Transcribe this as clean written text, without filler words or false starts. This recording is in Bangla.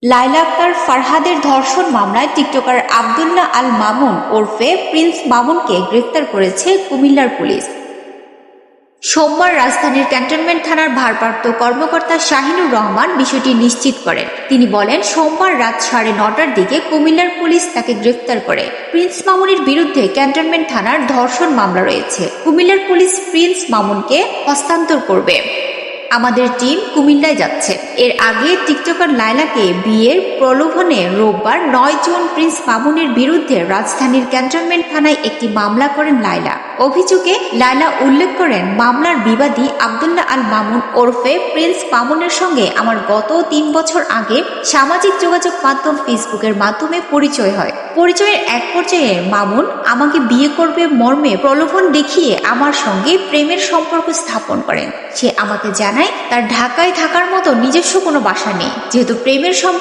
লায়লা আক্তার ফারহাদের ধর্ষণ মামলায় টিকটকার আব্দুল্লাহ আল মামুন ওরফে প্রিন্স মামুনকে গ্রেফতার করেছে কুমিল্লার পুলিশ। সোমবার রাজধানীর ক্যান্টনমেন্ট থানার ভারপ্রাপ্ত কর্মকর্তা শাহিনুর রহমান বিষয়টি নিশ্চিত করেন। তিনি বলেন, সোমবার রাত 9:30টার দিকে কুমিল্লার পুলিশ তাকে গ্রেফতার করে। প্রিন্স মামুনের বিরুদ্ধে ক্যান্টনমেন্ট থানার ধর্ষণ মামলা রয়েছে। কুমিল্লার পুলিশ প্রিন্স মামুনকে হস্তান্তর করবে। আমাদের টিম কুমিল্লায় যাচ্ছে। এর আগে টিকটকার লায়লাকে বিয়ের প্রলোভনে রোববার 9 জুন প্রিন্স মামুনের বিরুদ্ধে রাজধানীর ক্যান্টনমেন্ট থানায় একটি মামলা করেন লায়লা। অভিযোগে লায়লা উল্লেখ করেন, মামলার বিবাদী আব্দুল্লাহ আল মামুন ওরফে প্রিন্স মামুনের সঙ্গে আমার গত 3 বছর আগে সামাজিক যোগাযোগ মাধ্যম ফেসবুকের মাধ্যমে পরিচয় হয়। পরিচয়ের এক পর্যায়ে মামুন আমাকে বিয়ে করবে মর্মে প্রলোভন দেখিয়ে আমার সঙ্গে প্রেমের সম্পর্ক স্থাপন করেন। সে আমাকে জানায় তার ঢাকায় থাকার মতো নিজস্ব কোনো বাসা নেই। যেহেতু প্রেমের সম্পর্ক